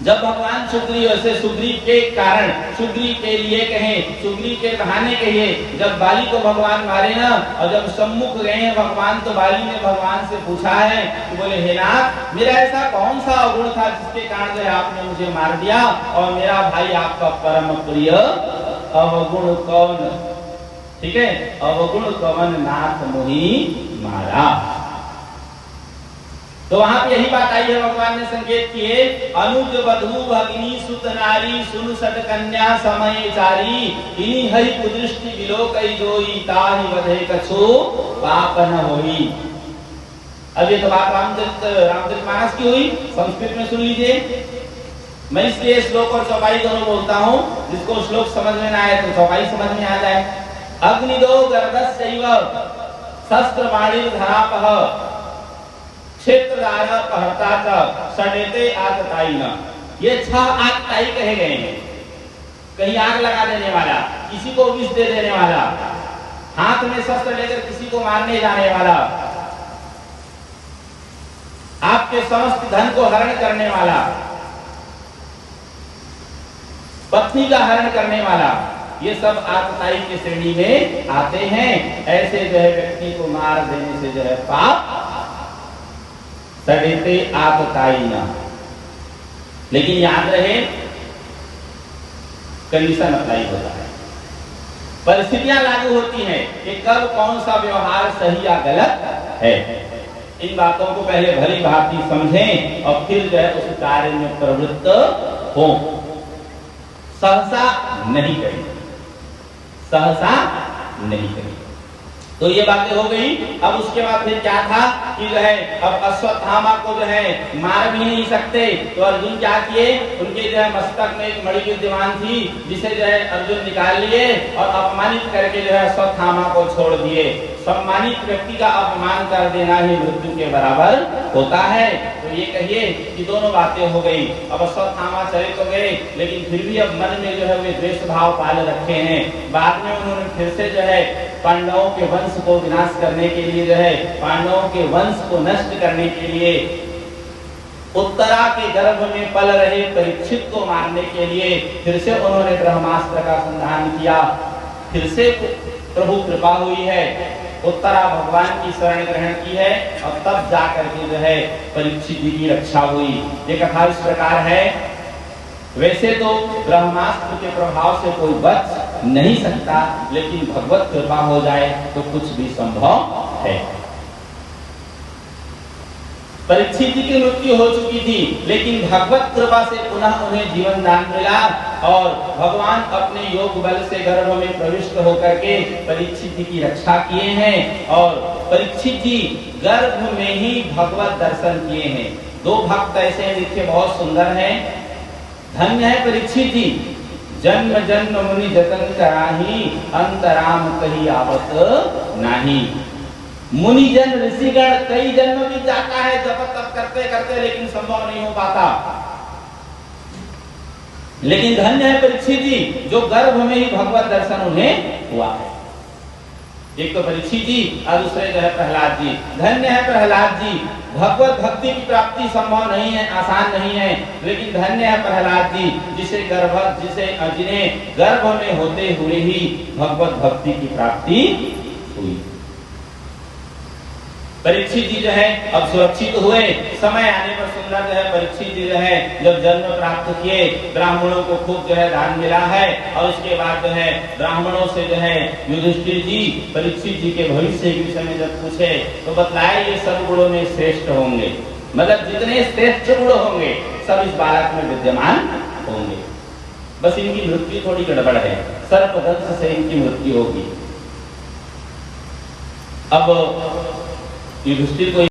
जब भगवान सुग्रीव से सुग्रीव के कारण, सुग्रीव के लिए कहें, सुग्रीव के बहाने कहिए, जब बाली को भगवान मारे ना, और जब सम्मुख गए हैं भगवान, तो बाली ने भगवान से पूछा है कि बोले हे नाथ, मेरा ऐसा कौन सा अवगुण था जिसके कारण जो है आपने मुझे मार दिया, और मेरा भाई आपका परम प्रिय अवगुण कौन, ठीक है, अवगुण कौन नाथ मोहि मारा। तो वहां पे यही बात आई है, भगवान ने संकेत किए, अनुज वधू भगिनी सुत नारी सुन सट कन्या समय चारी, इन्हीं हरि कुदृष्टि विलोकई जोई, ताहि वधे कछु पाप न होई। अब ये तो बात रामचरितमानस की हुई, संस्कृत में सुन लीजिए। मैं इसलिए श्लोक और चौपाई दोनों बोलता हूँ, जिसको श्लोक समझ में ना आए तो चौपाई समझ में आ जाए। अग्निदो गर्भस्यैव शस्त्र वाणी धरापह, क्षेत्रदाय कहता च सडेते आगताई न। ये 6 आगताई कहे गए हैं। कहीं आग लगा देने वाला, किसी को विष दे देने वाला, हाथ में शस्त्र लेकर किसी को मारने जाने वाला, आपके समस्त धन को हरण करने वाला, पत्नी का हरण करने वाला, ये सब आगताई की श्रेणी में आते हैं। ऐसे जो है व्यक्ति को मार देने से जो है पाप सडेते आगताई न। लेकिन याद रहे कंडीशन अप्लाई होता है, परिस्थितियां लागू होती हैं कि कब कौन सा व्यवहार सही या गलत है। इन बातों को पहले भली भांति समझें और फिर जो है उस कार्य में प्रवृत्त हो। सहसा नहीं करें, सहसा नहीं करें। तो ये बातें हो गई। अब उसके बाद फिर क्या था कि जो है अब अश्वत्थामा को जो है मार भी नहीं सकते, तो अर्जुन क्या किए, उनके जो है मस्तक में एक मणि विद्यमान थी, जिसे जो है अर्जुन निकाल लिए और अपमानित करके जो है अश्वत्थामा को छोड़ दिए। सम्मानित व्यक्ति का अपमान कर देना ही मृत्यु के बराबर होता है। तो ये कहिए कि दोनों बातें हो गई। अब अश्वत्थामा चले तो गए, लेकिन फिर भी अब मन में जो है वे द्वेष भाव पाल रखे हैं। बाद में उन्होंने फिर से जो है पांडवों के वंश को विनाश करने के लिए जो है, पांडवों के वंश को नष्ट करने के लिए, उत्तरा के गर्भ में पल रहे परीक्षित को मारने के लिए फिर से उन्होंने ब्रह्मास्त्र का संधान किया। फिर से प्रभु कृपा हुई है, उत्तरा भगवान की शरण ग्रहण की है, और तब जाकर के जो है परीक्षित जी की रक्षा हुई। ये कथा इस प्रकार है। वैसे तो ब्रह्मास्त्र के प्रभाव से कोई बच नहीं सकता, लेकिन भगवत कृपा हो जाए तो कुछ भी संभव है। परीक्षित जी की मृत्यु हो चुकी थी, लेकिन भगवत कृपा से पुनः उन्हें जीवन दान मिला, और भगवान अपने योग बल से गर्भ में प्रविष्ट होकर के परीक्षित जी की रक्षा किए हैं। और परीक्षित जी गर्भ में ही भगवत दर्शन किए हैं। 2 भक्त ऐसे लिखे बहुत सुंदर हैं। धन्य है परीक्षित जी, जन्म जन्म मुनि जतन कराही, अंतराम कही आवत नाही। मुनिजन ऋषिगण कई जन्म भी जाता है जप तप करते करते, लेकिन संभव नहीं हो पाता। लेकिन धन्य है परीक्षित जी, जो गर्भ में ही भगवत दर्शन उन्हें हुआ है। एक तो परीक्षित जी और दूसरे जो है प्रहलाद जी। धन्य है प्रहलाद जी, भगवत भक्ति की प्राप्ति संभव नहीं है, आसान नहीं है, लेकिन धन्य है प्रहलाद जी, जिन्हें गर्भ में होते हुए ही भगवत भक्ति की प्राप्ति हुई। परीक्षित जी जो है अब सुरक्षित हुए। समय आने पर सुंदर जो है परीक्षित जी जो है जब जन्म प्राप्त किए, ब्राह्मणों को खूब जो है दान मिला है, और उसके बाद जो है ब्राह्मणों से जो है युधिष्ठिर जी परीक्षित जी के भविष्य के विषय में जब पूछे तो बतलाया ये सब गुणों में श्रेष्ठ होंगे, मतलब जितने श्रेष्ठ गुण होंगे सब इस बालक में विद्यमान होंगे। बस इनकी मृत्यु थोड़ी गड़बड़ है, सर्पदंश से इनकी मृत्यु होगी। अब युधिष्ठिर को